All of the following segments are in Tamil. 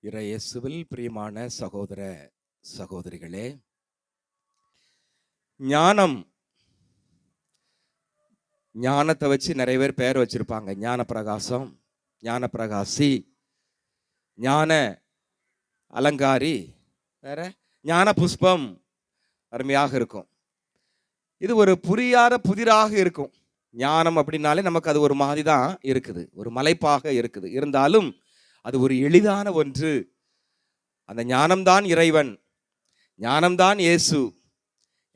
இறையேசுவில் பிரியமான சகோதர சகோதரிகளே, ஞானம் ஞானத்தை வச்சு நிறைய பேர் பெயர் வச்சிருப்பாங்க. ஞான பிரகாசம், ஞான பிரகாசி, ஞான அலங்காரி, வேற ஞான புஷ்பம். அருமையாக இருக்கும். இது ஒரு புரியாத புதிராக இருக்கும். ஞானம் அப்படின்னாலே நமக்கு அது ஒரு மாதிரி தான் இருக்குது, ஒரு மலைப்பாக இருக்குது. இருந்தாலும் அது ஒரு எளிதான ஒன்று. அந்த ஞானம்தான் இறைவன், ஞானம்தான் இயேசு.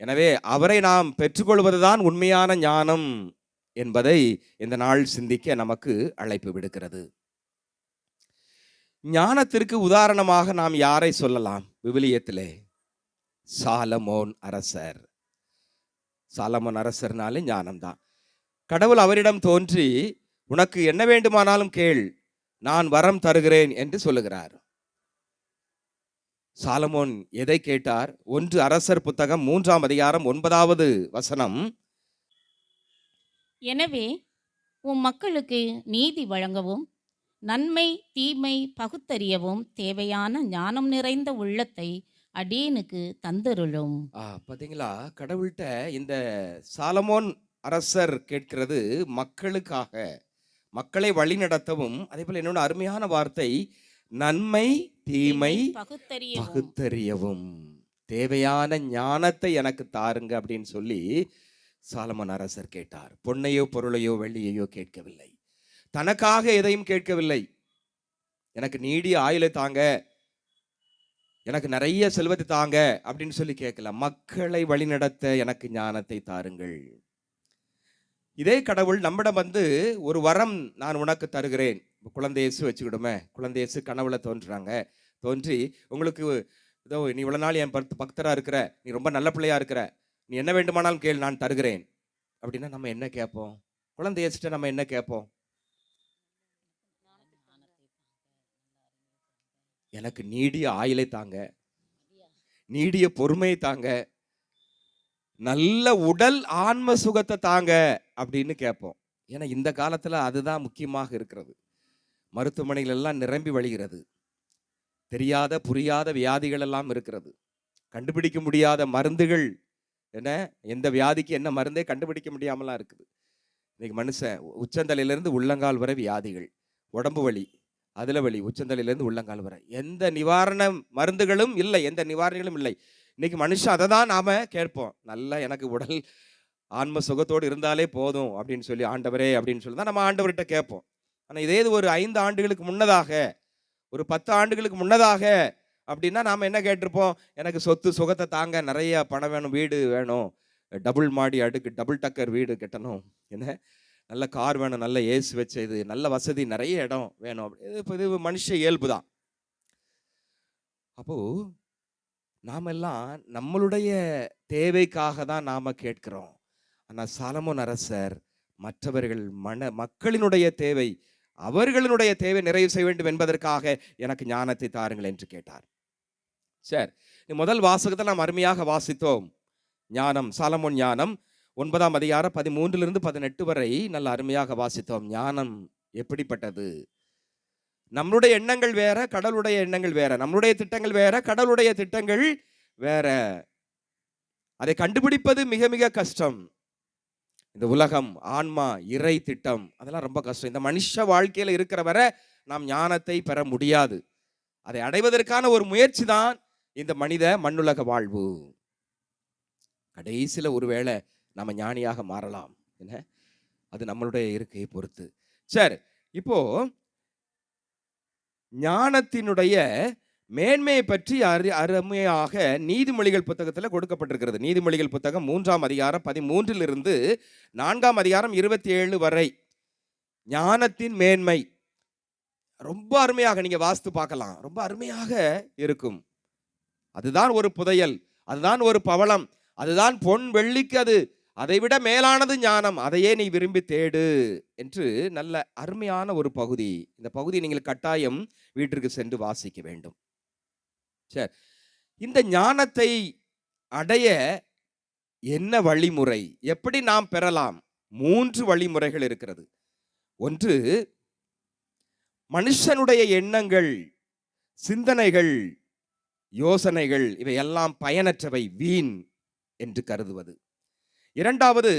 எனவே அவரை நாம் பெற்றுக்கொள்வதுதான் உண்மையான ஞானம் என்பதை இந்த நாள் சிந்திக்க நமக்கு அழைப்பு விடுக்கிறது. ஞானத்திற்கு உதாரணமாக நாம் யாரை சொல்லலாம்? விவிலியத்திலே சாலமோன் அரசர். சாலமோன் அரசர்னாலே ஞானம்தான். கடவுள் அவரிடம் தோன்றி, உனக்கு என்ன வேண்டுமானாலும் கேள், நான் வரம் தருகிறேன் என்று சொல்லுகிறார். சாலமோன் எதை கேட்டார்? 1 அரசர் புத்தகம் 3ஆம் அதிகாரம் 9வது வசனம். எனவே உம் மக்களுக்கு நீதி வழங்கவும் நன்மை தீமை பகுத்தறியவும் தேவையான ஞானம் நிறைந்த உள்ளத்தை அடியேனுக்கு தந்தருளும். பாத்தீங்களா, கடவுள்கிட்ட இந்த சாலமோன் அரசர் கேட்கிறது மக்களுக்காக, மக்களை வழிநடத்தவும். அதே போல என்னோட அருமையான வார்த்தை, நன்மை தீமை பகுத்தறியவும் தேவையான ஞானத்தை எனக்கு தாருங்க அப்படின்னு சொல்லி சாலமோன் அரசர் கேட்டார். பொன்னையோ பொருளையோ வெள்ளியையோ கேட்கவில்லை, தனக்காக எதையும் கேட்கவில்லை. எனக்கு நீடிய ஆயுளை தாங்க, எனக்கு நிறைய செல்வத்தை தாங்க அப்படின்னு சொல்லி கேட்கல. மக்களை வழிநடத்த எனக்கு ஞானத்தை தாருங்கள். இதே கடவுள் நம்மிடம் வந்து ஒரு வரம் நான் உனக்கு தருகிறேன். குழந்தை இயேசு வச்சுக்கிடுமே, குழந்தை இயேசு கனவுல தோன்றுறாங்க. தோன்றி, உங்களுக்கு இதோ நீ இவ்வளவு நாள் என் பக்தரா இருக்கிற, நீ ரொம்ப நல்ல பிள்ளையா இருக்கிற, நீ என்ன வேண்டுமானாலும் கேள், நான் தருகிறேன் அப்படின்னா நம்ம என்ன கேட்போம்? குழந்தை இயேசுட்ட நம்ம என்ன கேட்போம்? எனக்கு நீடிய ஆயுளை தாங்க, நீடிய பொறுமையை தாங்க, நல்ல உடல் ஆன்ம சுகத்தை தாங்க அப்படின்னு கேட்போம். ஏன்னா இந்த காலத்துல அதுதான் முக்கியமாக இருக்கிறது. மருத்துவமனைகள் எல்லாம் நிரம்பி வழிகிறது. தெரியாத புரியாத வியாதிகள் எல்லாம் இருக்கிறது. கண்டுபிடிக்க முடியாத மருந்துகள், என்ன எந்த வியாதிக்கு என்ன மருந்தே கண்டுபிடிக்க முடியாமலாம் இருக்குது. இன்னைக்கு மனுஷன் உச்சந்தலையிலிருந்து உள்ளங்கால் வரை வியாதிகள், உடம்பு வலி, அதுல வலி, உச்சந்தலையிலிருந்து உள்ளங்கால் வரை எந்த நிவாரண மருந்துகளும் இல்லை, எந்த நிவாரணிகளும் இல்லை. இன்னைக்கு மனுஷன் அதை தான் நாம கேட்போம். நல்லா எனக்கு உடல் ஆன்ம சுகத்தோடு இருந்தாலே போதும் அப்படின்னு சொல்லி, ஆண்டவரே அப்படின்னு சொல்லி தான் நம்ம ஆண்டவர்கிட்ட கேட்போம். ஆனால் இதே ஒரு 5 ஆண்டுகளுக்கு முன்னதாக, ஒரு 10 ஆண்டுகளுக்கு முன்னதாக அப்படின்னா நாம் என்ன கேட்டிருப்போம்? எனக்கு சொத்து சுகத்தை தாங்க, நிறைய பணம் வேணும், வீடு வேணும், டபுள் மாடி அடுக்கு டபுள் டக்கர் வீடு கட்டணும், என்ன நல்ல கார் வேணும், நல்ல ஏசி வச்ச இது, நல்ல வசதி, நிறைய இடம் வேணும். இது மனுஷ இயல்பு தான். அப்போ நாமெல்லாம் நம்மளுடைய தேவைக்காக தான் நாம கேட்கிறோம். ஆனால் சாலமோன் அரசர் மற்றவர்கள் மக்களினுடைய தேவை, அவர்களுடைய தேவை நிறைவு செய்ய வேண்டும் என்பதற்காக எனக்கு ஞானத்தை தாருங்கள் என்று கேட்டார். சரி, முதல் வாசகத்தை நாம் அருமையாக வாசித்தோம். ஞானம், சாலமோன் ஞானம் 9ஆம் அதிகாரம் 13லிருந்து 18 வரை நல்ல அருமையாக வாசித்தோம். ஞானம் எப்படிப்பட்டது? நம்மளுடைய எண்ணங்கள் வேற, கடவுளுடைய எண்ணங்கள் வேற. நம்மளுடைய திட்டங்கள் வேற, கடவுளுடைய திட்டங்கள் வேற. அதை கண்டுபிடிப்பது மிக மிக கஷ்டம். இந்த உலகம், ஆன்மா, இறை திட்டம், அதெல்லாம் ரொம்ப கஷ்டம். இந்த மனுஷ வாழ்க்கையில இருக்கிற வரை நாம் ஞானத்தை பெற முடியாது. அதை அடைவதற்கான ஒரு முயற்சி தான் இந்த மனித மண்ணுலக வாழ்வு. கடைசியில ஒருவேளை நம்ம ஞானியாக மாறலாம், என்ன அது நம்மளுடைய இருக்கையை பொறுத்து. சரி, இப்போ ஞானத்தினுடைய மேன்மையை பற்றி அருமையாக நீதிமொழிகள் புத்தகத்தில் கொடுக்கப்பட்டிருக்கிறது. நீதிமொழிகள் புத்தகம் 3ஆம் அதிகாரம் 13லிருந்து 4ஆம் அதிகாரம் 27 வரை ஞானத்தின் மேன்மை ரொம்ப அருமையாக நீங்க வாசித்து பார்க்கலாம். ரொம்ப அருமையாக இருக்கும். அதுதான் ஒரு புதையல், அதுதான் ஒரு பவளம், அதுதான் பொன் வெள்ளிக்கு அது அதைவிட மேலானது ஞானம், அதையே நீ விரும்பி தேடு என்று நல்ல அருமையான ஒரு பகுதி. இந்த பகுதியை நீங்கள் கட்டாயம் வீட்டிற்கு சென்று வாசிக்க வேண்டும். சரி, இந்த ஞானத்தை அடைய என்ன வழிமுறை, எப்படி நாம் பெறலாம்? 3 வழிமுறைகள் இருக்கிறது. ஒன்று, மனுஷனுடைய எண்ணங்கள் சிந்தனைகள், யோசனைகள் இவையெல்லாம் பயனற்றவை, வீண் என்று கருதுவது. இரண்டாவது,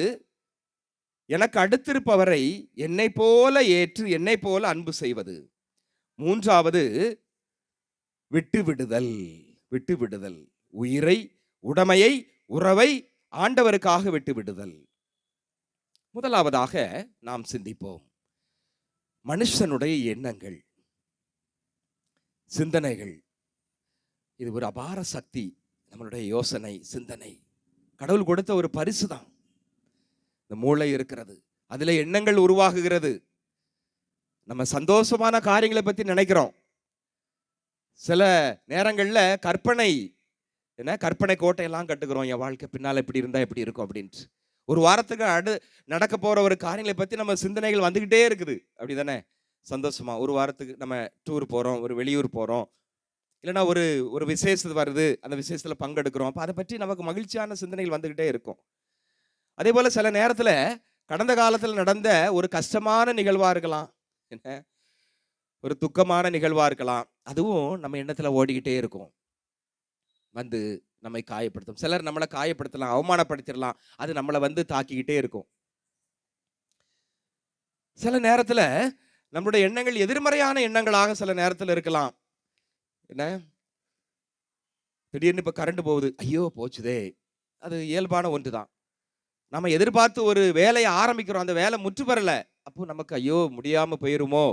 எனக்கு அடுத்திருப்பவரை என்னை போல ஏற்று என்னை போல அன்பு செய்வது. மூன்றாவது, விட்டுவிடுதல். விட்டுவிடுதல், உயிரை, உடைமையை, உறவை ஆண்டவருக்காக விட்டுவிடுதல். முதலாவதாக நாம் சிந்திப்போம். மனுஷனுடைய எண்ணங்கள், சிந்தனைகள். இது ஒரு அபார சக்தி. நம்மளுடைய யோசனை, சிந்தனை கடவுள் கொடுத்த ஒரு பரிசு தான். இந்த மூளை இருக்கிறது, அதுல எண்ணங்கள் உருவாகுகிறது. நம்ம சந்தோஷமான காரியங்களை பத்தி நினைக்கிறோம். சில நேரங்கள்ல கற்பனை கோட்டையெல்லாம் கட்டுக்கிறோம். என் வாழ்க்கை பின்னால இப்படி இருந்தா எப்படி இருக்கும் அப்படின்ட்டு. ஒரு வாரத்துக்கு நடக்க போற ஒரு காரியங்களை பத்தி நம்ம சிந்தனைகள் வந்துகிட்டே இருக்குது. அப்படிதானே? சந்தோஷமா ஒரு வாரத்துக்கு நம்ம டூர் போறோம், ஒரு வெளியூர் போறோம், இல்லைன்னா ஒரு ஒரு விசேஷம் வருது, அந்த விசேஷத்துல பங்கெடுக்கிறோம். அப்ப அதை பற்றி நமக்கு மகிழ்ச்சியான சிந்தனைகள் வந்துகிட்டே இருக்கும். அதே போல சில நேரத்துல கடந்த காலத்தில் நடந்த ஒரு கஷ்டமான நிகழ்வா இருக்கலாம், என்ன ஒரு துக்கமான நிகழ்வா இருக்கலாம். அதுவும் நம்ம எண்ணத்துல ஓடிக்கிட்டே இருக்கும், வந்து நம்மை காயப்படுத்தும். சிலர் நம்மளை காயப்படுத்தலாம், அவமானப்படுத்திடலாம், அது நம்மளை வந்து தாக்கிக்கிட்டே இருக்கும். சில நேரத்துல நம்மளுடைய எண்ணங்கள் எதிர்மறையான எண்ணங்களாக சில நேரத்தில் இருக்கலாம். என்ன, திடீர்னு இப்ப கரண்ட் போகுது, ஐயோ போச்சுதே. அது இயல்பான ஒன்றுதான். நம்ம எதிர்பார்த்து ஒரு வேலையை ஆரம்பிக்கிறோம், அந்த வேலை முற்று பெறல, அப்போ நமக்கு ஐயோ முடியாம போயிருமோ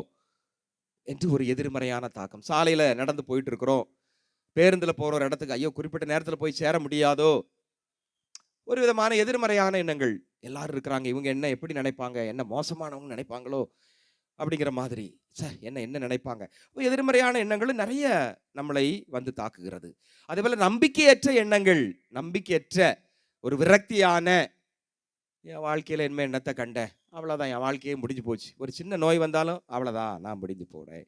என்று ஒரு எதிர்மறையான தாக்கம். சாலையில நடந்து போயிட்டு இருக்கிறோம், பேருந்துல போற ஒரு இடத்துக்கு ஐயோ குறிப்பிட்ட நேரத்தில் போய் சேர முடியாதோ, ஒரு விதமான எதிர்மறையான எண்ணங்கள். எல்லாரும் இருக்கிறாங்க, இவங்க என்ன எப்படி நினைப்பாங்க, என்ன மோசமானவங்க நினைப்பாங்களோ அப்படிங்கிற மாதிரி, என்ன என்ன நினைப்பாங்க. எதிர்மறையான எண்ணங்களும் நிறைய நம்மளை வந்து தாக்குகிறது. அதே போல நம்பிக்கையற்ற எண்ணங்கள், நம்பிக்கையற்ற ஒரு விரக்தியான, என் வாழ்க்கையில என்ன என்னத்தை கண்ட, அவ்வளவுதான், என் வாழ்க்கையே முடிஞ்சு போச்சு. ஒரு சின்ன நோய் வந்தாலும் அவ்வளவுதான், நான் முடிஞ்சு போனேன்.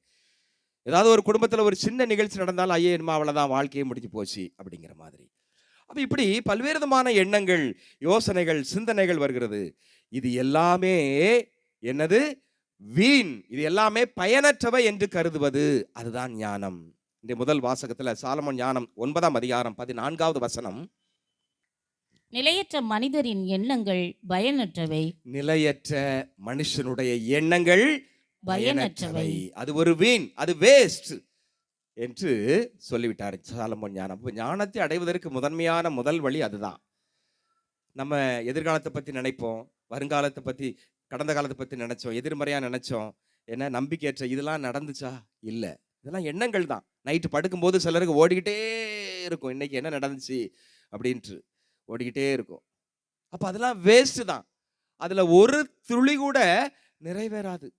ஏதாவது ஒரு குடும்பத்தில் ஒரு சின்ன நிகழ்ச்சி நடந்தாலும் ஐயே என்னமா அவ்வளவுதான், வாழ்க்கையே முடிஞ்சு போச்சு அப்படிங்கிற மாதிரி. அப்ப இப்படி பல்வேறு விதமான எண்ணங்கள், யோசனைகள், சிந்தனைகள் வருகிறது. இது எல்லாமே என்னது? வீண். இது எல்லாமே பயனற்றவை என்று கருதுவது, அதுதான் ஞானம். இந்த முதல் வாசகத்துல சாலமோன் ஞானம் 9ஆம் அதிகாரம் 14வது வசனம். நிலையற்ற மனிதரின் எண்ணங்கள் பயனற்றவை. நிலையற்ற மனுஷனுடைய எண்ணங்கள் பயனற்றவை, பயனற்றவை. அது ஒரு வீண், அது வேஸ்ட் என்று சொல்லிவிட்டார் சாலமோன் ஞானம். அப்ப ஞானத்தை அடைவதற்கு முதன்மையான முதல் வழி அதுதான். நம்ம எதிர்காலத்தை பத்தி நினைப்போம், வருங்காலத்தை பத்தி, கடந்த காலத்தை பத்தி நினைச்சோம், எதிர்மறையா நினைச்சோம். என்ன நம்பிக்கையற்ற, இதெல்லாம் நடந்துச்சா? இல்ல, இதெல்லாம் எண்ணங்கள் தான். நைட்டு படுக்கும்போது சிலருக்கு ஓடிக்கிட்டே இருக்கும், இன்னைக்கு என்ன நடந்துச்சு அப்படின்ட்டு ஓடிக்கிட்டே இருக்கும். அப்ப அதெல்லாம் வேஸ்ட் தான். அதுல ஒரு துளி கூட நிறைவேறாது.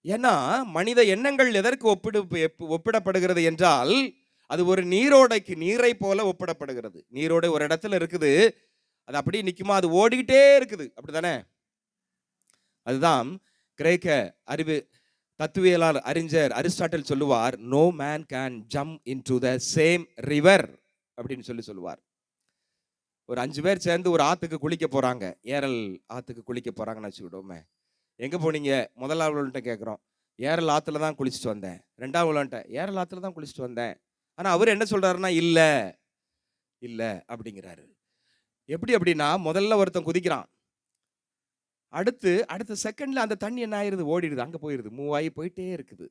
ஏன்னா மனித எண்ணங்கள் எதற்கு ஒப்பிடப்படுகிறது என்றால், அது ஒரு நீரோடைக்கு, நீரை போல ஒப்பிடப்படுகிறது. நீரோடை ஒரு இடத்துல இருக்குது, அது அப்படியே நிக்குமா? அது ஓடிக்கிட்டே இருக்குது, அப்படிதானே? அதுதான் கிரேக்க அறிவு தத்துவியலாளர் அறிஞர் அரிஸ்டாட்டில் சொல்லுவார், no man can jump into the same river அப்படின்னு சொல்லுவார். ஒரு 5 பேர் சேர்ந்து ஒரு ஆத்துக்கு குளிக்க போறாங்க, ஏரல் ஆத்துக்கு குளிக்க போறாங்கன்னு வச்சுக்கிட்டோமே. எங்க போனீங்க? முதலாவதுகிட்ட கேட்குறோம், ஏரல் ஆத்துல தான் குளிச்சுட்டு வந்தேன். ரெண்டாவது ஏரல் ஆத்துல தான் குளிச்சுட்டு வந்தேன். ஆனா அவர் என்ன சொல்றாருன்னா, இல்ல இல்ல அப்படிங்கிறாரு. எப்படி அப்படின்னா, முதல்ல ஒருத்தன் குதிக்கிறான், அடுத்த செகண்ட்ல அந்த தண்ணி என்ன ஆயிருது? ஓடிடுது, அங்க போயிருது, மூவ் ஆகி போயிட்டே இருக்குது.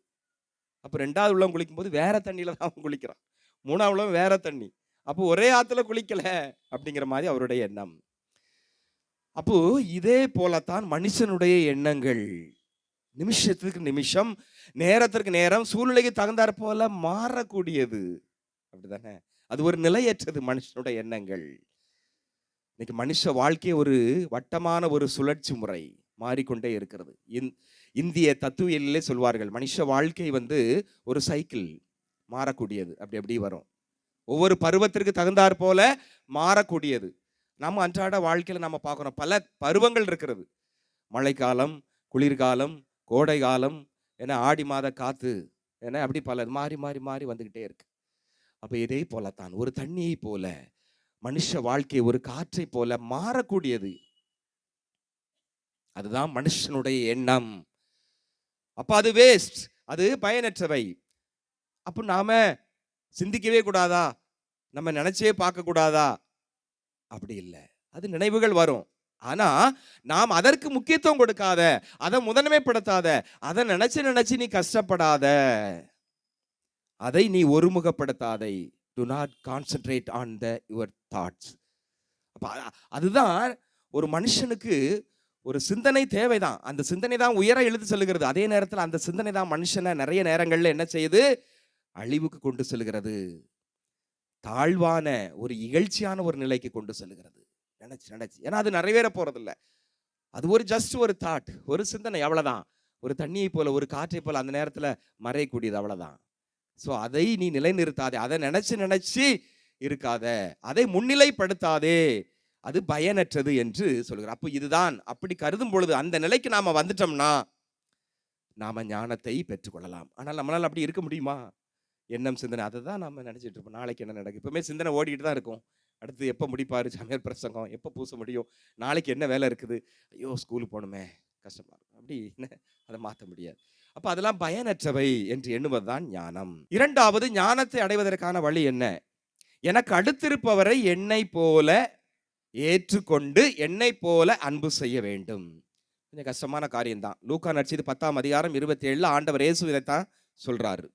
அப்ப ரெண்டாவது உள்ளவன் குளிக்கும் போது வேற தண்ணியில தான் அவன் குளிக்கிறான், மூணாவது உள்ளவன் வேற தண்ணி. அப்போ ஒரே ஆத்துல குளிக்கல அப்படிங்கிற மாதிரி அவருடைய எண்ணம். அப்போ இதே போலத்தான் மனுஷனுடைய எண்ணங்கள் நிமிஷத்துக்கு நிமிஷம், நேரத்திற்கு நேரம், சூழ்நிலைக்கு தகுந்தாற் போல மாறக்கூடியது, அப்படிதானே? அது ஒரு நிலையற்றது மனுஷனுடைய எண்ணங்கள். இன்னைக்கு மனுஷ வாழ்க்கை ஒரு வட்டமான ஒரு சுழற்சி முறை, மாறிக்கொண்டே இருக்கிறது. இந்திய தத்துவியலிலே சொல்வார்கள், மனுஷ வாழ்க்கை ஒரு சைக்கிள், மாறக்கூடியது, அப்படி வரும், ஒவ்வொரு பருவத்திற்கு தகுந்தாற் போல மாறக்கூடியது. நம்ம அன்றாட வாழ்க்கையில நம்ம பார்க்கிறோம், பல பருவங்கள் இருக்கிறது. மழைக்காலம், குளிர்காலம், கோடை காலம், ஏன்னா ஆடி மாத காத்து, ஏன்னா அப்படி பல மாறி மாறி மாறி வந்துகிட்டே இருக்கு. அப்ப இதே போலத்தான் ஒரு தண்ணியை போல மனுஷ வாழ்க்கை ஒரு காற்றை போல மாறக்கூடியது. அதுதான் மனுஷனுடைய எண்ணம். அப்ப அது வேஸ்ட், அது பயனற்றவை. அப்போ நாம சிந்திக்கவே கூடாதா? நம்ம நினைச்சே பார்க்க கூடாதா? அப்படி இல்லை. அது நினைவுகள் வரும். ஆனா நாம் அதற்கு முக்கியத்துவம் கொடுக்காத, அதை முதன்மைப்படுத்தாத, அதை நினைச்சு நினைச்சு நீ கஷ்டப்படாத, அதை நீ ஒருமுகப்படுத்தாதை. Do not concentrate on your thoughts. அப்ப அதுதான் ஒரு மனுஷனுக்கு ஒரு சிந்தனை தேவைதான். அந்த சிந்தனை தான் உயர இழுத்து செல்லுகிறது. அதே நேரத்தில் அந்த சிந்தனை தான் மனுஷனை நிறைய நேரங்கள்ல என்ன செய்யுது? அழிவுக்கு கொண்டு செல்கிறது. தாழ்வான ஒரு இகழ்ச்சியான ஒரு நிலைக்கு கொண்டு செல்கிறது. நினைச்சு நினைச்சு, ஏன்னா அது நிறைவேற போறதில்லை. அது ஒரு ஜஸ்ட் ஒரு தாட், ஒரு சிந்தனை, அவ்வளவுதான். ஒரு தண்ணியை போல, ஒரு காற்றை போல அந்த நேரத்துல மறையக்கூடியது, அவ்வளவுதான். ஸோ அதை நீ நிலைநிறுத்தாதே, அதை நினைச்சு நினைச்சு இருக்காத, அதை முன்னிலைப்படுத்தாதே, அது பயனற்றது என்று சொல்கிறார். அப்போ இதுதான் அப்படி கருதும் பொழுது அந்த நிலைக்கு நாம வந்துட்டோம்னா நாம ஞானத்தை பெற்றுக்கொள்ளலாம். ஆனால் நம்மளால அப்படி இருக்க முடியுமா? எண்ணம் சிந்தனை அதை தான் நம்ம நினைச்சிட்டு இருப்போம். நாளைக்கு என்ன நடக்கும், இப்பவுமே சிந்தனை ஓடிட்டு தான் இருக்கும். அடுத்து எப்போ முடிப்பாரு சமையல் பிரசங்கம், எப்போ பூச முடியும், நாளைக்கு என்ன வேலை இருக்குது, ஐயோ ஸ்கூலுக்கு போகணுமே, கஷ்டமா இருக்கும், அப்படி அதை மாற்ற முடியாது. அப்போ அதெல்லாம் பயனற்றவை என்று எண்ணுவதுதான் ஞானம். இரண்டாவது, ஞானத்தை அடைவதற்கான வழி என்ன? எனக்கு அடுத்திருப்பவரை என்னை போல ஏற்றுக்கொண்டு என்னை போல அன்பு செய்ய வேண்டும். கொஞ்சம் கஷ்டமான காரியம்தான். லூக்கா நற்செய்தி 10ஆம் அதிகாரம் 27 ஆண்டவர் இயேசு இதைத்தான் சொல்றாரு.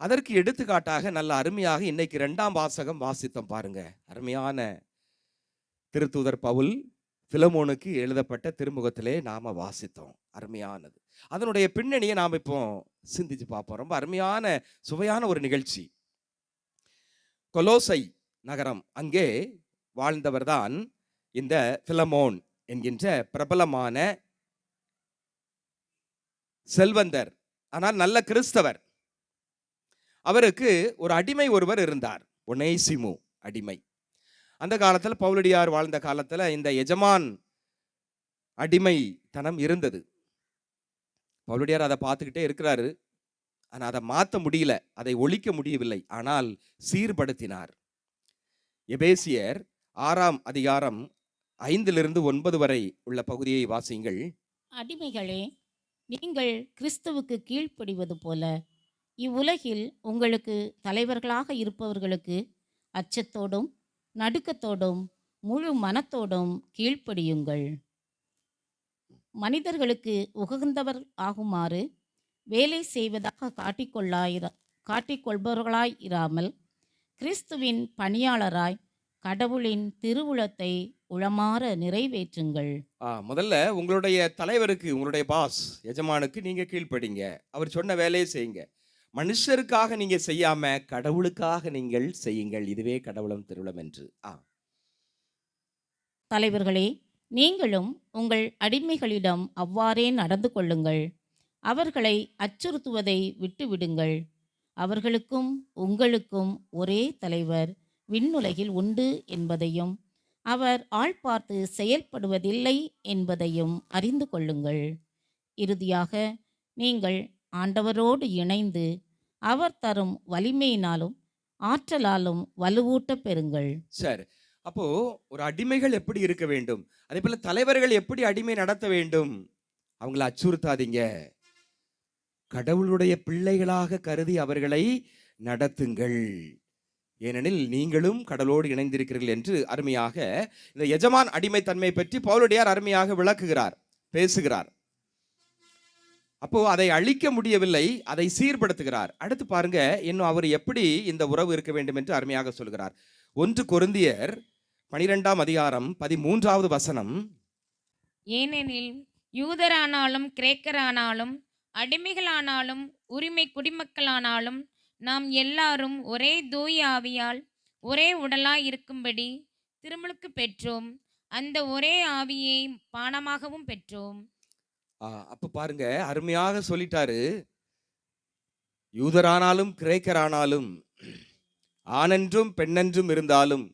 அதற்கு எடுத்துக்காட்டாக நல்ல அருமையாக இன்னைக்கு 2ஆம் வாசகம் வாசித்தோம் பாருங்க. அருமையான திருத்தூதர் பவுல் பிலமோனுக்கு எழுதப்பட்ட திருமுகத்திலே நாம வாசித்தோம். அருமையானது. அதனுடைய பின்னணியை நாம் இப்போ சிந்திச்சு பார்ப்போம். ரொம்ப அருமையான சுவையான ஒரு நிகழ்ச்சி. கொலோசை நகரம், அங்கே வாழ்ந்தவர்தான் இந்த பிலமோன் என்கின்ற பிரபலமான செல்வந்தர், ஆனால் நல்ல கிறிஸ்தவர். அவருக்கு ஒரு அடிமை ஒருவர் இருந்தார், ஒனேசிமு அடிமை. அந்த காலத்தில் பவுலடியார் வாழ்ந்த காலத்தில் இந்த எஜமான் அடிமைத்தனம் இருந்தது. பவுலடியார் அதை பார்த்துக்கிட்டே இருக்கிறாரு. ஆனால் அதை மாற்ற முடியல, அதை ஒழிக்க முடியவில்லை. ஆனால் சீர்படுத்தினார். எபேசியர் 6ஆம் அதிகாரம் 5-9 வரை உள்ள பகுதியை வாசியுங்கள். அடிமைகளே, நீங்கள் கிறிஸ்துவுக்கு கீழ்ப்படிவது போல இவ்வுலகில் உங்களுக்கு தலைவர்களாக இருப்பவர்களுக்கு அச்சத்தோடும் நடுக்கத்தோடும் முழு மனத்தோடும் கீழ்ப்படியுங்கள். மனிதர்களுக்கு உகந்தவர் ஆகுமாறு வேலை செய்வதாக காட்டிக்கொள்பவர்களாய் இராமல் கிறிஸ்துவின் பணியாளராய் கடவுளின் திருவுளத்தை உளமாற நிறைவேற்றுங்கள். முதல்ல உங்களுடைய தலைவருக்கு, உங்களுடைய பாஸ் எஜமானுக்கு நீங்க கீழ்ப்படிங்க. அவர் சொன்ன வேலையை செய்யுங்க. மனுஷருக்காக நீங்க செய்யாம கடவுளுக்காக நீங்கள் செய்யுங்கள். இதுவே கடவுளும் திருவுளம் என்று. தலைவர்களே, நீங்களும் உங்கள் அடிமைகளிடம் அவ்வாறே நடந்து கொள்ளுங்கள். அவர்களை அச்சுறுத்துவதை விட்டுவிடுங்கள். அவர்களுக்கும் உங்களுக்கும் ஒரே தலைவர் விண்ணுலகில் உண்டு என்பதையும் அவர் ஆள் பார்த்து செயல்படுவதில்லை என்பதையும் அறிந்து கொள்ளுங்கள். இறுதியாக நீங்கள் ஆண்டவரோடு இணைந்து அவர் தரும் வலிமையினாலும் ஆற்றலாலும் வலுவூட்ட பெறுங்கள். சரி, அப்போ ஒரு அடிமைகள் எப்படி இருக்க வேண்டும், அதே போல தலைவர்கள் எப்படி அடிமை நடத்த வேண்டும்? அவங்களை அச்சுறுத்தாதீங்க, கடவுளுடைய பிள்ளைகளாக கருதி அவர்களை நடத்துங்கள். ஏனெனில் நீங்களும் கடவுளோடு இணைந்திருக்கிறீர்கள் என்று அருமையாக இந்த எஜமான் அடிமைத்தன்மை பற்றி பவுலடியார் அருமையாக விளக்குகிறார், பேசுகிறார். அப்போ அதை அழிக்க முடியவில்லை, அதை சீர்படுத்துகிறார். அடுத்து பாருங்க, இன்னும் அவர் எப்படி இந்த உறவு இருக்க வேண்டும் என்று அருமையாக சொல்கிறார். 1 கொரிந்தியர் 12ஆம் அதிகாரம் 13வது வசனம். ஏனெனில் யூதரானாலும் கிரேக்கரானாலும் அடிமைகளானாலும் உரிமை குடிமக்களானாலும் நாம் எல்லாரும் ஒரே தூய ஆவியால் ஒரே உடலாய் இருக்கும்படி திருமுழுக்கு பெற்றோம். அந்த ஒரே ஆவியை பானமாகவும் பெற்றோம். அப்ப பாருங்க, அருமையாக சொல்லிட்டாரு. யூதரானாலும் கிரேக்கரானாலும், ஆணென்றும் பெண்ணென்றும் இருந்தாலும்,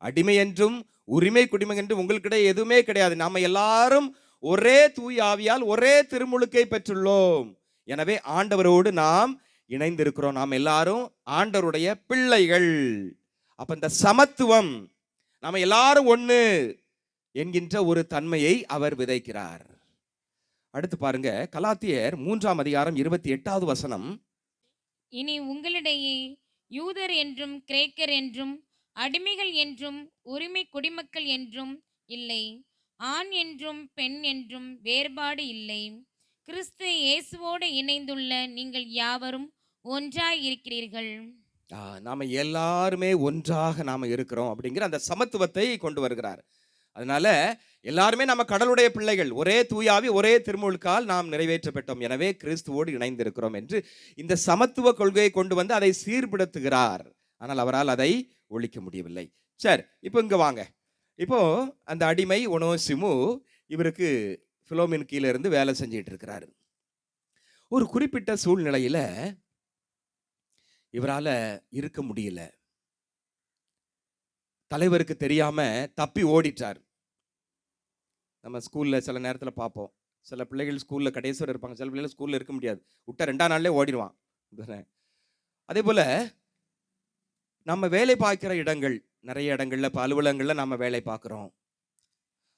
அடிமை என்றும் உரிமை குடிமை என்றும் உங்களுக்கிடையே எதுவுமே கிடையாது. நாம எல்லாரும் ஒரே தூய ஆவியால் ஒரே திருமுழுக்கை பெற்றுள்ளோம். எனவே ஆண்டவரோடு நாம் இணைந்திருக்கிறோம். நாம் எல்லாரும் ஆண்டவருடைய பிள்ளைகள். அப்ப இந்த சமத்துவம், நாம எல்லாரும் ஒண்ணு என்கின்ற ஒரு தன்மையை அவர் விதைக்கிறார். அடுத்து பாருங்க, கலாத்தியர் 3ஆம் அதிகாரம் 28வது வசனம். இனி உங்களிடையே யூதர் என்றும் கிரேக்கர் என்றும் அடிமைகள் என்றும் உரிமை குடிமக்கள் என்றும் இல்லை, ஆண் என்றும் பெண் என்றும் வேறுபாடு இல்லை, கிறிஸ்து இயேசுவோடு இணைந்துள்ள நீங்கள் யாவரும் ஒன்றாய் இருக்கிறீர்கள். நாம எல்லாருமே ஒன்றாக நாம இருக்கிறோம் அப்படிங்கிற அந்த சமத்துவத்தை கொண்டு வருகிறார். அதனால எல்லாருமே நம்ம கடவுளுடைய பிள்ளைகள், ஒரே தூயாவி ஒரே திருமுழுக்கால் நாம் நிறைவேற்றப்பட்டோம், எனவே கிறிஸ்துவோடு இணைந்திருக்கிறோம் என்று இந்த சமத்துவ கொள்கையை கொண்டு வந்து அதை சீர்படுத்துகிறார். ஆனால் அவரால் அதை ஒழிக்க முடியவில்லை. சரி, இப்போ இங்க வாங்க. இப்போ அந்த அடிமை ஒனோசிமு இவருக்கு பிலோமின் கீழே இருந்து வேலை செஞ்சிட்டு இருக்கிறாரு. ஒரு குறிப்பிட்ட சூழ்நிலையில இவரால இருக்க முடியல. தலைவருக்கு தெரியாம தப்பி ஓடிட்டார். நம்ம ஸ்கூல்ல சில நேரத்துல பார்ப்போம். சில பிள்ளைகள் ஸ்கூல்ல கடைசி வரை இருப்பாங்க, சில பிள்ளைகள் ஸ்கூல்ல இருக்க முடியாது, விட்டா 2ஆம் நாள்லயே ஓடிடுவான். அதே போல நம்ம வேலை பார்க்கிற இடங்கள், நிறைய இடங்கள்ல, இப்போ அலுவலகங்கள்ல நம்ம வேலை பார்க்குறோம்.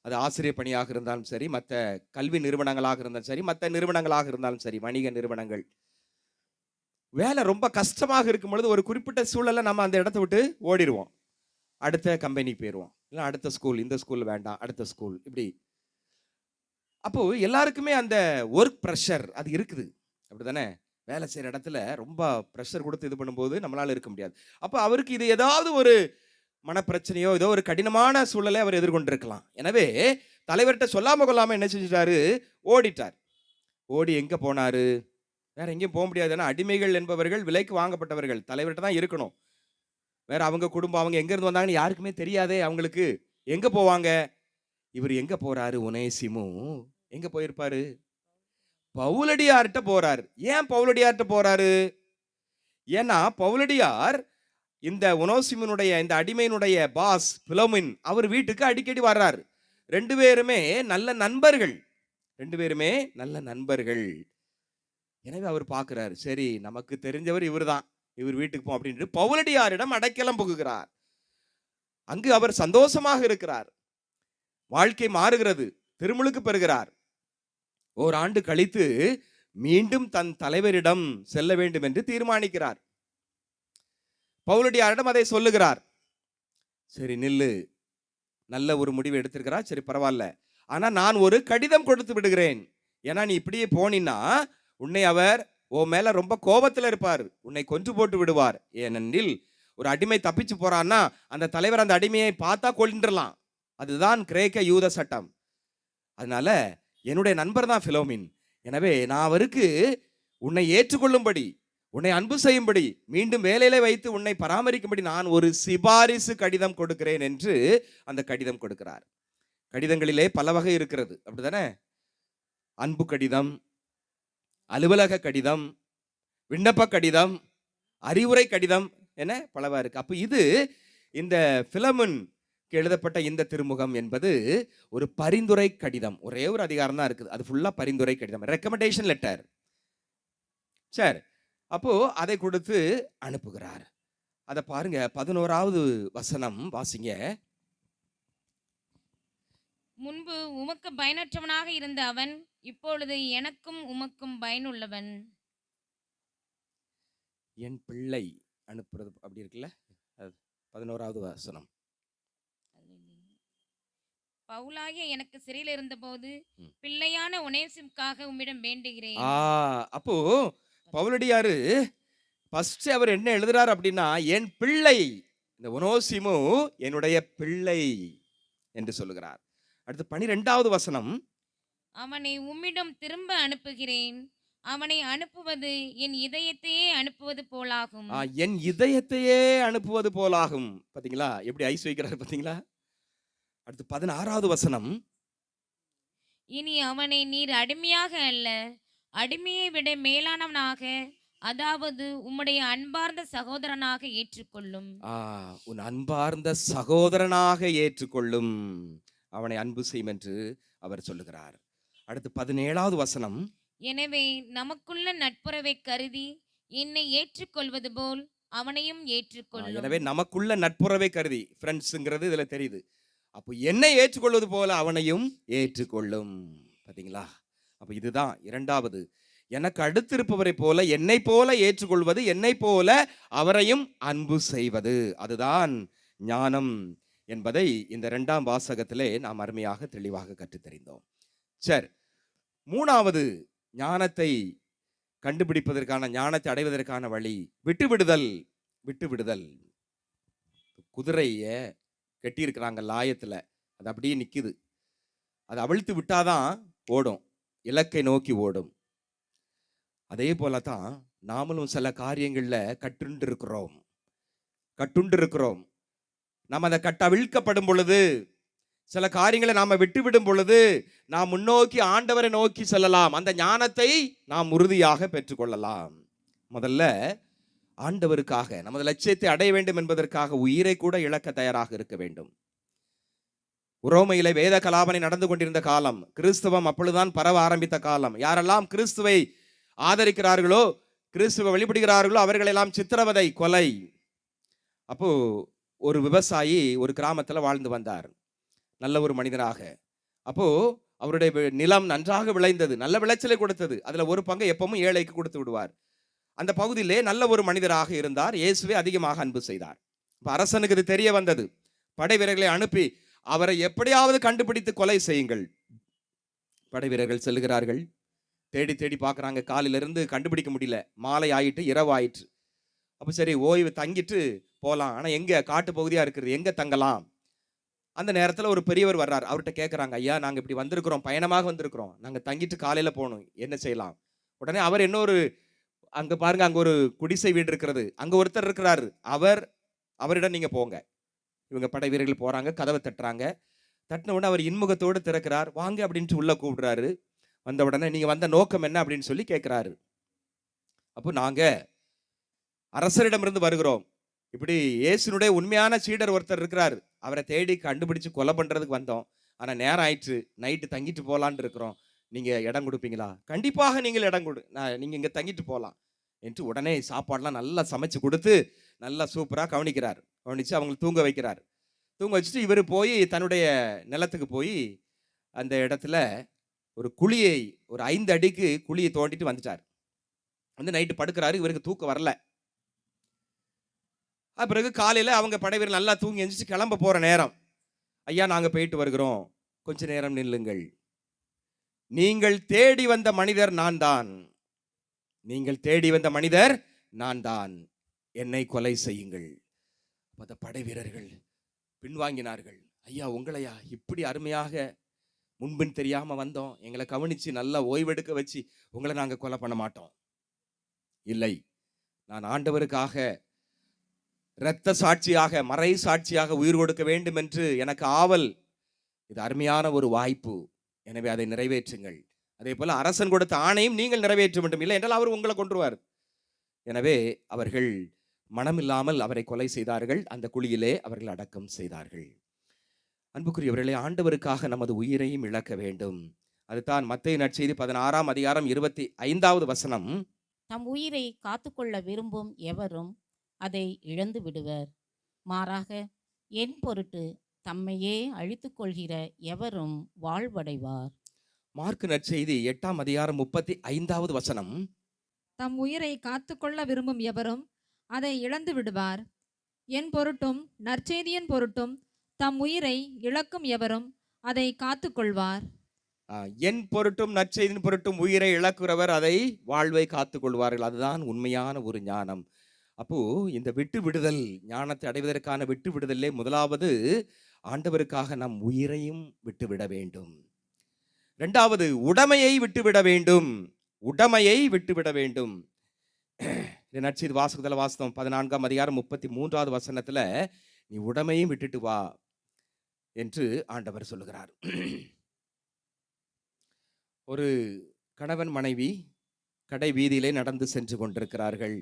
அது ஆசிரியர் பணியாக இருந்தாலும் சரி, மற்ற கல்வி நிறுவனங்களாக இருந்தாலும் சரி, மற்ற நிறுவனங்களாக இருந்தாலும் சரி, வணிக நிறுவனங்கள், வேலை ரொம்ப கஷ்டமாக இருக்கும் பொழுது ஒரு குறிப்பிட்ட சூழல்ல நம்ம அந்த இடத்த விட்டு ஓடிடுவோம். அடுத்த கம்பெனிக்கு போயிடுவோம், இல்லை அடுத்த ஸ்கூல், இந்த ஸ்கூல் வேண்டாம் அடுத்த ஸ்கூல், இப்படி. அப்போ எல்லாருக்குமே அந்த ஒர்க் ப்ரெஷர் அது இருக்குது, அப்படிதானே? வேலை செய்கிற இடத்துல ரொம்ப ப்ரெஷர் கொடுத்து இது பண்ணும்போது நம்மளால இருக்க முடியாது. அப்போ அவருக்கு இது ஏதாவது ஒரு மனப்பிரச்சனையோ ஏதோ ஒரு கடினமான சூழலை அவர் எதிர்கொண்டிருக்கலாம். எனவே தலைவர்கிட்ட சொல்லாம கொள்ளாம என்ன செஞ்சிட்டாரு, ஓடிட்டார். ஓடி எங்க போனாரு? வேற எங்கேயும் போக முடியாது. ஏன்னா அடிமைகள் என்பவர்கள் விலைக்கு வாங்கப்பட்டவர்கள், தலைவர்கிட்ட தான் இருக்கணும். வேற அவங்க குடும்பம், அவங்க எங்க இருந்து வந்தாங்கன்னு யாருக்குமே தெரியாதே அவங்களுக்கு. எங்க போவாங்க? இவர் எங்க போறாரு? ஒனேசிமு எங்க போயிருப்பாரு? பவுலடியார்கிட்ட போறாரு. ஏன் பவுலடியார்கிட்ட போறாரு? ஏன்னா பவுலடியார் இந்த ஒனோசிமுனுடைய இந்த அடிமையினுடைய பாஸ் பிலோமின் அவர் வீட்டுக்கு அடிக்கடி வர்றாரு. 2 பேருமே நல்ல நண்பர்கள், 2 பேருமே நல்ல நண்பர்கள். எனவே அவர் பார்க்கிறார், சரி நமக்கு தெரிஞ்சவர் இவர்தான், இவர் வீட்டுக்கு போ அப்படின்ட்டு பவுலடியாரிடம் அடைக்கலம் புகுகிறார். அங்கு அவர் சந்தோஷமாக இருக்கிறார். வாழ்க்கை மாறுகிறது, திருமுழுக்கு பெறுகிறார். ஓராண்டு கழித்து மீண்டும் தன் தலைவரிடம் செல்ல வேண்டும் என்று தீர்மானிக்கிறார். பவுலடியாரிடம் அதை சொல்லுகிறார். சரி நில்லு, நல்ல ஒரு முடிவு எடுத்திருக்கிறார், சரி பரவாயில்ல, ஆனா நான் ஒரு கடிதம் கொடுத்து விடுகிறேன். ஏன்னா நீ இப்படியே போனின்னா உன்னை அவர் உன் மேல ரொம்ப கோபத்துல இருப்பார், உன்னை கொன்று போட்டு விடுவார். ஏனெனில் ஒரு அடிமை தப்பிச்சு போறான்னா அந்த தலைவர் அந்த அடிமையை பார்த்தா கொல்லின்றலாம், அதுதான் கிரேக்க யூத சட்டம். அதனால என்னுடைய நண்பர் தான் பிலோமின், எனவே நான் அவருக்கு உன்னை ஏற்றுக்கொள்ளும்படி, உன்னை அன்பு செய்யும்படி, மீண்டும் வேலையில வைத்து உன்னை பராமரிக்கும்படி நான் ஒரு சிபாரிசு கடிதம் கொடுக்கிறேன் என்று அந்த கடிதம் கொடுக்கிறார். கடிதங்களிலே பல வகை இருக்கிறது, அப்படிதானே? அன்பு கடிதம், அலுவலக கடிதம், விண்ணப்ப கடிதம், அறிவுரை கடிதம் என பலவா இருக்கு. அப்ப இது இந்த பிலோமின் எழுதப்பட்ட இந்த திருமுகம் என்பது ஒரு பரிந்துரை கடிதம். ஒரே ஒரு அதிகாரம் தான் இருக்குது, அது ஃபுல்லா பரிந்துரை கடிதம், ரெக்கமெண்டேஷன் லெட்டர். சரி, அப்போ அதை கொடுத்து அனுப்புகிறார். அதை பாருங்க, 11வது வசனம் வாசிங்க. முன்பு உமக்கு பயனற்றவனாக இருந்த அவன் இப்பொழுது எனக்கும் உமக்கும் பயனுள்ளவன். என் பிள்ளை அனுப்புறது அப்படி இருக்குல்ல, 11வது வசனம். பவுலாகிய எனக்கு சிறையில் இருந்தபோது பிள்ளையான ஒனேசிமுக்காக உம்மிடம் வேண்டுகிறேன். அப்போ பவுலடியாரு ஃபர்ஸ்ட் அவர் என்ன எழுதுறார் அப்படின்னா, என் பிள்ளை, இந்த ஒனோசிமு என்னுடைய பிள்ளை என்று சொல்லுகிறார். அடுத்து 12வது வசனம், அவனை உம்மிடம் திரும்ப அனுப்புகிறேன், அவனை அனுப்புவது என் இதயத்தையே அனுப்புவது போலாகும். என் இதயத்தையே அனுப்புவது போலாகும். பாத்தீங்களா எப்படி ஐஸ் வைக்கிறார், பாத்தீங்களா? அடுத்து 16வது வசனம், இனி அவனை நீர் அடிமையாக அல்ல, அடிமையை விட மேலானவனாக, அதாவது உம்முடைய அன்பார்ந்த சகோதரனாக ஏற்றுக்கொள்ளும். உன் அன்பார்ந்த சகோதரனாக ஏற்றுக்கொள்ளும், அவனை அன்பு செய்யும் என்று அவர் சொல்லுகிறார். அடுத்து 17வது வசனம், எனவே நமக்குள்ள நட்புறவை கருதி என்னை ஏற்றுக்கொள்வது போல் அவனையும் ஏற்றுக்கொள்ளும். எனவே நமக்குள்ள நட்புறவை கருதி, ஃப்ரெண்ட்ஸ்ங்கிறது இதுல தெரியுது. அப்போ என்னை ஏற்றுக்கொள்வது போல அவனையும் ஏற்றுக்கொள்ளும். பாத்தீங்களா? அப்ப இதுதான் 2வது. எனக்கு அடுத்திருப்பவரை போல என்னை போல ஏற்றுக்கொள்வது, என்னை போல அவரையும் அன்பு செய்வது, அதுதான் ஞானம் என்பதை இந்த 2ஆம் வாசகத்திலே நாம் அருமையாக தெளிவாக கற்றுத்தறிந்தோம். சரி, 3வது ஞானத்தை கண்டுபிடிப்பதற்கான, ஞானத்தை அடைவதற்கான வழி விட்டுவிடுதல். விட்டுவிடுதல். குதிரைய கட்டியிருக்கிறாங்க லாயத்துல, அது அப்படியே நிக்குது. அதை அவிழ்த்து விட்டாதான் ஓடும், இலக்கை நோக்கி ஓடும். அதே போலதான் நாமளும் சில காரியங்கள்ல கட்டுண்டு இருக்கிறோம். நாம் அதை அவிழ்க்கப்படும் பொழுது, சில காரியங்களை நாம விட்டுவிடும் பொழுது, நாம் முன்னோக்கி ஆண்டவரை நோக்கி செல்லலாம். அந்த ஞானத்தை நாம் உறுதியாக பெற்றுக்கொள்ளலாம். முதல்ல ஆண்டவருக்காக நமது லட்சியத்தை அடைய வேண்டும் என்பதற்காக உயிரை கூட இழக்க தயாராக இருக்க வேண்டும். உரோமையிலே வேத கலாபனை நடந்து கொண்டிருந்த காலம், கிறிஸ்தவம் அப்பொழுதுதான் பரவ ஆரம்பித்த காலம். யாரெல்லாம் கிறிஸ்துவை ஆதரிக்கிறார்களோ, கிறிஸ்துவை வழிபடுகிறார்களோ, அவர்களெல்லாம் சித்திரவதை, கொலை. அப்போ ஒரு விவசாயி ஒரு கிராமத்தில் வாழ்ந்து வந்தார், நல்ல ஒரு மனிதனாக. அப்போ அவருடைய நிலம் நன்றாக விளைந்தது, நல்ல விளைச்சலை கொடுத்தது. அதுல ஒரு பங்கை எப்பவும் ஏழைக்கு கொடுத்து விடுவார். அந்த பகுதியிலே நல்ல ஒரு மனிதராக இருந்தார். இயேசுவை அதிகமாக அன்பு செய்தார். இப்ப அரசனுக்கு இது தெரிய வந்தது. படை வீரர்களை அனுப்பி அவரை எப்படியாவது கண்டுபிடித்து கொலை செய்யுங்கள். படை வீரர்கள் செல்கிறார்கள், தேடி தேடி பார்க்குறாங்க. காலையிலிருந்து கண்டுபிடிக்க முடியல, மாலை ஆயிட்டு, இரவு ஆயிற்று. அப்போ சரி, ஓய்வு தங்கிட்டு போகலாம். ஆனால் எங்கே, காட்டு பகுதியாக இருக்கிறது, எங்கே தங்கலாம்? அந்த நேரத்தில் ஒரு பெரியவர் வர்றார். அவர்கிட்ட கேட்குறாங்க, ஐயா நாங்கள் இப்படி வந்திருக்கிறோம், பயணமாக வந்திருக்கிறோம், நாங்கள் தங்கிட்டு காலையில் போகணும், என்ன செய்யலாம்? உடனே அவர் இன்னொரு, அங்கே பாருங்க, அங்கே ஒரு குடிசை வீடு இருக்கிறது, அங்கே ஒருத்தர் இருக்கிறாரு, அவரிடம் நீங்கள் போங்க. இவங்க படை வீரர்கள் போகிறாங்க, கதவை தட்டுறாங்க. தட்டின உடனே அவர் இன்முகத்தோடு திறக்கிறார். வாங்க அப்படின்ட்டு உள்ளே கூப்பிடுறாரு. வந்த உடனே நீங்கள் வந்த நோக்கம் என்ன அப்படின்னு சொல்லி கேட்குறாரு. அப்போ நாங்கள் அரசரிடமிருந்து வருகிறோம், இப்படி இயேசுனுடைய உண்மையான சீடர் ஒருத்தர் இருக்கிறார், அவரை தேடி கண்டுபிடிச்சு கொலை பண்ணுறதுக்கு வந்தோம். ஆனால் நேரம் ஆயிற்று, நைட்டு தங்கிட்டு போகலான்னு இருக்கிறோம், நீங்கள் இடம் கொடுப்பீங்களா? கண்டிப்பாக நீங்கள் இடம் கொடு, நீங்கள் இங்கே தங்கிட்டு போகலாம் என்று உடனே சாப்பாடெலாம் நல்லா சமைச்சு கொடுத்து நல்லா சூப்பராக கவனித்து அவங்களை தூங்க வைக்கிறார். தூங்க வச்சுட்டு இவர் போய் தன்னுடைய நிலத்துக்கு போய் அந்த இடத்துல ஒரு குழியை, ஒரு 5 அடிக்கு குழியை தோண்டிட்டு வந்துட்டார். வந்து நைட்டு படுக்கிறாரு. இவருக்கு தூக்கம் வரல. பிறகு காலையில் அவங்க படைவீரர் நல்லா தூங்கி எந்திரிச்சு கிளம்ப போகிற நேரம், ஐயா நாங்கள் போயிட்டு வருகிறோம், கொஞ்ச நேரம் நில்லுங்கள், நீங்கள் தேடி வந்த மனிதர் நான் தான், நீங்கள் தேடி வந்த மனிதர் நான் தான், என்னை கொலை செய்யுங்கள். அந்த படை வீரர்கள் பின்வாங்கினார்கள். ஐயா உங்களையா, இப்படி அருமையாக முன்பின் தெரியாம வந்தோம், எங்களை கவனிச்சு நல்லா ஓய்வெடுக்க வச்சு உங்களை நாங்கள் கொலை பண்ண மாட்டோம். இல்லை, நான் ஆண்டவருக்காக இரத்த சாட்சியாக, மறை சாட்சியாக உயிர் கொடுக்க வேண்டும் என்று எனக்கு ஆவல். இது அருமையான ஒரு வாய்ப்பு, எனவே அதை நிறைவேற்றுங்கள். அதே போல அரசன் கொடுத்த ஆணையும் நீங்கள் நிறைவேற்ற வேண்டும், இல்லை என்றால் அவர் உங்களை கொன்றுவார். எனவே அவர்கள் மனமில்லாமல் அவரை கொலை செய்தார்கள். அந்த குழியிலே அவர்கள் அடக்கம் செய்தார்கள். அன்புக்குரியவர்களே, ஆண்டவருக்காக நமது உயிரையும் இழக்க வேண்டும். அதுதான் மத்தேயு நற்செய்தி 16ஆம் அதிகாரம் 25வது வசனம். தம் உயிரை காத்துக்கொள்ள விரும்பும் எவரும் அதை இழந்து விடுவர், மாறாக என் பொருட்டு தம்மையே அழித்துக் கொள்கிற எவரும் வாழ்வடைவார். மார்க்கு நற்செய்தி 8ஆம் அதிகாரம் 35வது வசனம். தம் உயிரை காத்துக்கொள்ள விரும்பும் எவரும் அதை இழந்து விடுவார், என் பொருட்டும் நற்செய்தியின் பொருட்டும் தம் உயிரை இழக்கும் எவரும் அதை காத்துக்கொள்வார். என் பொருட்டும் நற்செய்தியின் பொருட்டும் உயிரை இழக்கிறவர் அதை வாழ்வை காத்துக்கொள்வார்கள். அதுதான் உண்மையான ஒரு ஞானம். அப்போ இந்த விட்டு விடுதல், ஞானத்தை அடைவதற்கான விட்டு விடுதலே முதலாவது ஆண்டவருக்காக நம் உயிரையும் விட்டுவிட வேண்டும். இரண்டாவது உடைமையை விட்டுவிட வேண்டும். உடைமையை விட்டுவிட வேண்டும். நற்செய்தி வாசகத்தில் வாசகம் 14ஆம் அதிகாரம் 33வது வசனத்துல, நீ உடைமையும் விட்டுட்டு வா என்று ஆண்டவர் சொல்லுகிறார். ஒரு கணவன் மனைவி கடை வீதியிலே நடந்து சென்று கொண்டிருக்கிறார்கள்.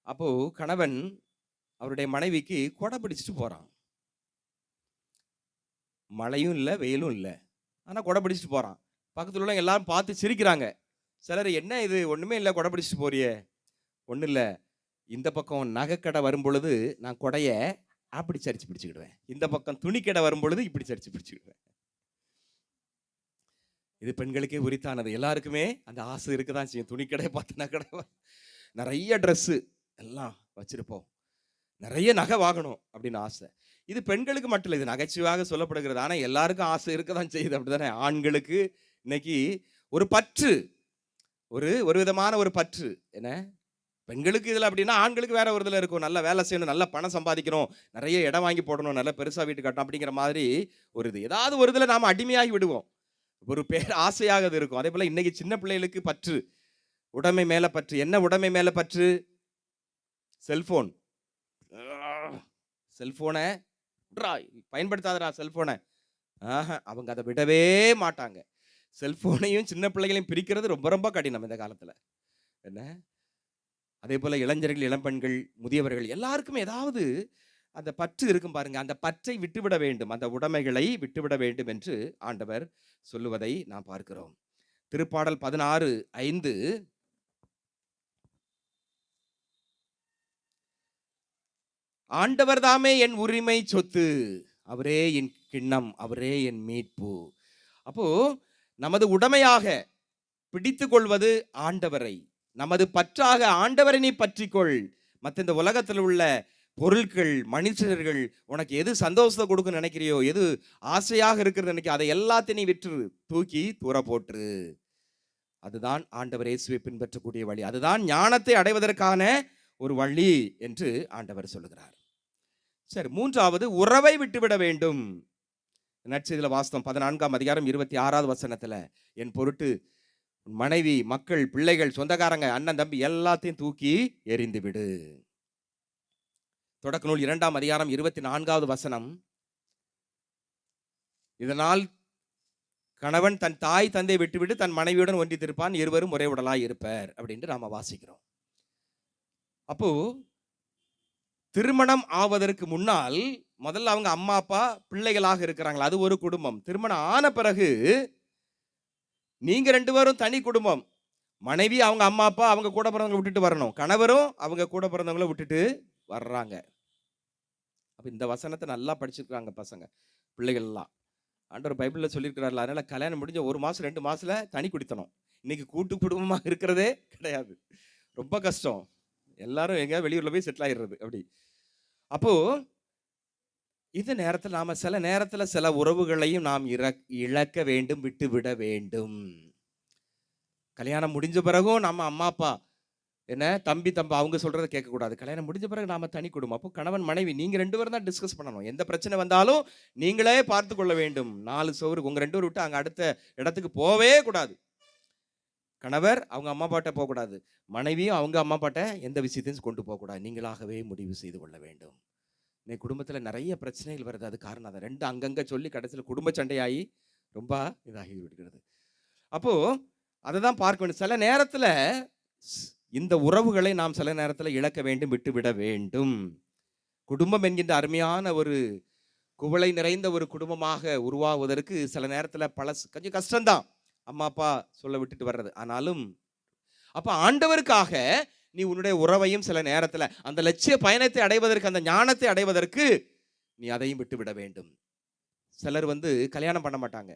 அப்போ கணவன் அவருடைய மனைவிக்கு கொடை பிடிச்சிட்டு போறான். மழையும் இல்லை, வெயிலும் இல்லை, ஆனா கொடை பிடிச்சிட்டு போறான். பக்கத்துல உள்ள எல்லாரும் பார்த்து சிரிக்கிறாங்க. சிலர், என்ன இது ஒண்ணுமே இல்லை, கொடை பிடிச்சிட்டு போறியே? ஒன்றும் இல்லை, இந்த பக்கம் நகைக்கடை வரும் பொழுது நான் கொடைய அப்படி சரிச்சு பிடிச்சுக்கிடுவேன், இந்த பக்கம் துணிக்கடை வரும் பொழுது இப்படி சரிச்சு பிடிச்சுக்கிடுவேன். இது பெண்களுக்கே உரித்தானது. எல்லாருக்குமே அந்த ஆசை இருக்கதான் செய்யும். துணி கடையை பார்த்தனா கடை நிறைய ட்ரெஸ்ஸு எல்லாம் வச்சிருப்போம். நிறைய நகை வாங்கணும் அப்படின்னு ஆசை. இது பெண்களுக்கு மட்டும் இல்லை, இது நகைச்சுவையாக சொல்லப்படுகிறது. ஆனால் எல்லாருக்கும் ஆசை இருக்க தான் செய்யுது, அப்படிதானே? ஆண்களுக்கு இன்னைக்கு ஒரு பற்று, ஒரு ஒரு விதமான ஒரு பற்று என்ன, பெண்களுக்கு இதில் அப்படின்னா ஆண்களுக்கு வேற ஒரு இதில் இருக்கும். நல்லா வேலை செய்யணும், நல்லா பணம் சம்பாதிக்கணும், நிறைய இடம் வாங்கி போடணும், நல்லா பெருசாக வீட்டு கட்டணும் அப்படிங்கிற மாதிரி ஒரு இது. ஏதாவது ஒரு இதில் நாம் அடிமையாகி விடுவோம். ஒரு பேர் ஆசையாக அது இருக்கும். அதே போல் இன்னைக்கு சின்ன பிள்ளைகளுக்கு பற்று, உடைமை மேலே பற்று. என்ன உடைமை மேலே பற்று? செல்ஃபோன். செல்ஃபோனை பயன்படுத்தாதடா செல்ஃபோனை. அவங்க அதை விடவே மாட்டாங்க. செல்ஃபோனையும் சின்ன பிள்ளைகளையும் பிரிக்கிறது ரொம்ப ரொம்ப கடினம் இந்த காலத்தில் என்ன. அதே போல் இளைஞர்கள், இளம்பெண்கள், முதியவர்கள் எல்லாருக்குமே ஏதாவது அந்த பற்று இருக்கும் பாருங்க. அந்த பற்றை விட்டுவிட வேண்டும், அந்த உடைமைகளை விட்டுவிட வேண்டும் என்று ஆண்டவர் சொல்லுவதை நாம் பார்க்கிறோம். திருப்பாடல் 16:5, ஆண்டவர் தாமே என் உரிமை சொத்து, அவரே என் கிண்ணம், அவரே என் மீட்பு. அப்போ நமது உடைமையாக பிடித்து கொள்வது ஆண்டவரை, நமது பற்றாக ஆண்டவரை நீ பற்றிக்கொள். மற்ற இந்த உலகத்தில் உள்ள பொருட்கள், மனுஷர்கள், உனக்கு எது சந்தோஷத்தை கொடுக்குன்னு நினைக்கிறியோ, எது ஆசையாக இருக்கிறது நினைக்க, அதை எல்லாத்தையும் நீ விற்று தூக்கி தூர போற்று. அதுதான் ஆண்டவர் இயேசுவை பின்பற்றக்கூடிய வழி, அதுதான் ஞானத்தை அடைவதற்கான ஒரு வழி என்று ஆண்டவர் சொல்லுகிறார். சரி, மூன்றாவது உறவை விட்டுவிட வேண்டும். நற்செய்தியில வாஸ்தவம் 14:26 என் பொருட்டு மனைவி, மக்கள், பிள்ளைகள், சொந்தக்காரங்க, அண்ணன், தம்பி எல்லாத்தையும் தூக்கி எறிந்து விடு. தொடக்க நூல் 2:24 இதனால் கணவன் தன் தாய் தந்தை விட்டுவிட்டு தன் மனைவியுடன் ஒன்றித்திருப்பான், இருவரும் ஒரே உடலாய் இருப்பர் அப்படின்ட்டு நாம வாசிக்கிறோம். அப்போ திருமணம் ஆவதற்கு முன்னால் முதல்ல அவங்க அம்மா அப்பா பிள்ளைகளாக இருக்கிறாங்களா, அது ஒரு குடும்பம். திருமணம் ஆன பிறகு நீங்க 2 பேரும் தனி குடும்பம். மனைவி அவங்க அம்மா அப்பா அவங்க கூட பிறந்தவங்க விட்டுட்டு வரணும், கணவரும் அவங்க கூட பிறந்தவங்களை விட்டுட்டு வர்றாங்க. அப்ப இந்த வசனத்தை நல்லா படிச்சிருக்காங்க பசங்க, பிள்ளைகள் எல்லாம். ஆண்டவர் பைபிள்ல சொல்லியிருக்கிறார்கள். அதனால கல்யாணம் முடிஞ்ச 1 மாசம் 2 மாசத்துல தனி குடித்தனம். இன்னைக்கு கூட்டு குடும்பமா இருக்கிறதே கிடையாது, ரொம்ப கஷ்டம். எல்லாரும் எங்க வெளியூர்ல போய் செட்டில் ஆயிடுறது அப்படி. அப்போ இந்த நேரத்தில் நாம சில நேரத்தில் சில உறவுகளையும் நாம் இழக்க வேண்டும், விட்டு விட வேண்டும். கல்யாணம் முடிஞ்ச பிறகும் நம்ம அம்மா அப்பா என்ன, தம்பி அவங்க சொல்றதை கேட்கக்கூடாது. கல்யாணம் முடிஞ்ச பிறகு நாம தனி குடும்பம். அப்போ கணவன் மனைவி நீங்க 2 பேரும் தான் டிஸ்கஸ் பண்ணணும். எந்த பிரச்சனை வந்தாலும் நீங்களே பார்த்து கொள்ள வேண்டும். 4 சோறு உங்க 2 பேரும் விட்டு அங்க அடுத்த இடத்துக்கு போவே கூடாது. கணவர் அவங்க அம்மா அப்பாட்ட போகக்கூடாது, மனைவியும் அவங்க அம்மா அப்பாட்ட எந்த விஷயத்தையும் கொண்டு போகக்கூடாது. நீங்களாகவே முடிவு செய்து கொள்ள வேண்டும். இன்னைக்கு குடும்பத்தில் நிறைய பிரச்சனைகள் வருது, அது காரணம் அதை 2 அங்கங்க சொல்லி கடைசியில் குடும்ப சண்டையாகி ரொம்ப இதாகி விடுகிறது. அப்போ அதை தான் பார்க்க வேண்டும். சில நேரத்தில் இந்த உறவுகளை நாம் சில நேரத்தில் இழக்க வேண்டும், விட்டு விட வேண்டும். குடும்பம் என்கின்ற அருமையான ஒரு குவளை நிறைந்த ஒரு குடும்பமாக உருவாகுவதற்கு சில நேரத்தில் கொஞ்சம் கஷ்டம்தான், அம்மா அப்பா சொல்ல விட்டுட்டு வர்றது. ஆனாலும் அப்ப ஆண்டவருக்காக நீ உன்னுடைய உறவையும் சில நேரத்தில் அந்த லட்சிய பயணத்தை அடைவதற்கு, அந்த ஞானத்தை அடைவதற்கு நீ அதையும் விட்டு விட வேண்டும். சிலர் கல்யாணம் பண்ண மாட்டாங்க,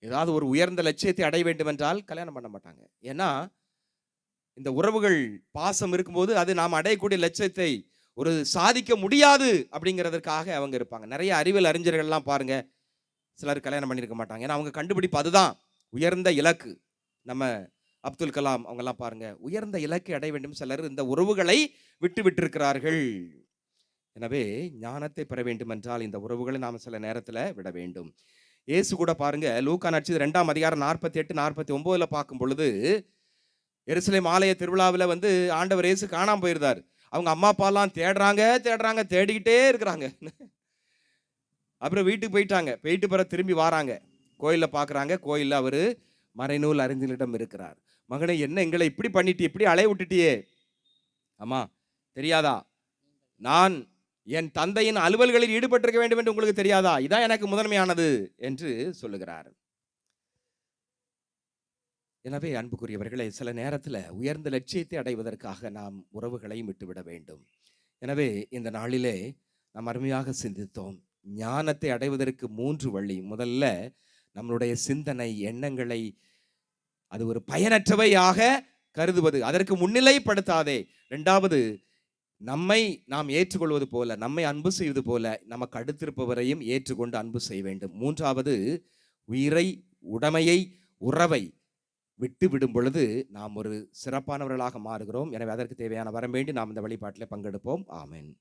ஏதாவது ஒரு உயர்ந்த லட்சியத்தை அடைய வேண்டும் என்றால் கல்யாணம் பண்ண மாட்டாங்க. ஏன்னா இந்த உறவுகள் பாசம் இருக்கும்போது அது நாம் அடையக்கூடிய லட்சியத்தை ஒரு சாதிக்க முடியாது அப்படிங்கிறதுக்காக அவங்க இருப்பாங்க. நிறைய அறிவியல் அறிஞர்கள்லாம் பாருங்க, சிலர் கல்யாணம் பண்ணியிருக்க மாட்டாங்க. ஏன்னா அவங்க கண்டுபிடிப்பு அதுதான் உயர்ந்த இலக்கு. நம்ம அப்துல் கலாம் அவங்கெல்லாம் பாருங்க, உயர்ந்த இலக்கை அடைய வேண்டும். சிலர் இந்த உறவுகளை விட்டு விட்டிருக்கிறார்கள். எனவே ஞானத்தை பெற வேண்டும் என்றால் இந்த உறவுகளை நாம் சில நேரத்தில் விட வேண்டும். இயேசு கூட பாருங்க, லூக்கா நற்செய்தி 2:48-49 பார்க்கும் பொழுது, எருசலேம் ஆலய திருவிழாவில் ஆண்டவர் இயேசு காணாம போயிருந்தார். அவங்க அம்மா அப்பாலாம் தேடுறாங்க, தேடிக்கிட்டே இருக்கிறாங்க. அப்புறம் வீட்டுக்கு போயிட்டு பிற திரும்பி வராங்க, கோயிலில் பார்க்குறாங்க. கோயிலில் அவர் மறைநூல் அறிஞர்களிடம் இருக்கிறார். மகனை, என்ன எங்களை இப்படி பண்ணிட்டு, இப்படி அலைய விட்டுட்டியே, அம்மா தெரியாதா, நான் என் தந்தையின் அலுவல்களில் ஈடுபட்டிருக்க வேண்டும் என்று உங்களுக்கு தெரியாதா, இதான் எனக்கு முதன்மையானது என்று சொல்லுகிறார். எனவே அன்புக்குரியவர்களே, சில நேரத்தில் உயர்ந்த லட்சியத்தை அடைவதற்காக நாம் உறவுகளையும் விட்டுவிட வேண்டும். எனவே இந்த நாளிலே நாம் அருமையாக சிந்தித்தோம். ஞானத்தை அடைவதற்கு 3 வழி. முதல்ல நம்மளுடைய சிந்தனை எண்ணங்களை அது ஒரு பயனற்றவையாக கருதுவது, அதற்கு முன்னிலைப்படுத்தாதே. இரண்டாவது, நம்மை நாம் ஏற்றுக்கொள்வது போல, நம்மை அன்பு செய்வது போல நமக்கு அடுத்திருப்பவரையும் ஏற்றுக்கொண்டு அன்பு செய்ய வேண்டும். மூன்றாவது, உயிரை, உடைமையை, உறவை விட்டு விடும் பொழுது நாம் ஒரு சிறப்பானவர்களாக மாறுகிறோம். எனவே அதற்கு தேவையான வரம் வேண்டி நாம் இந்த வழிபாட்டில் பங்கெடுப்போம். ஆமென்.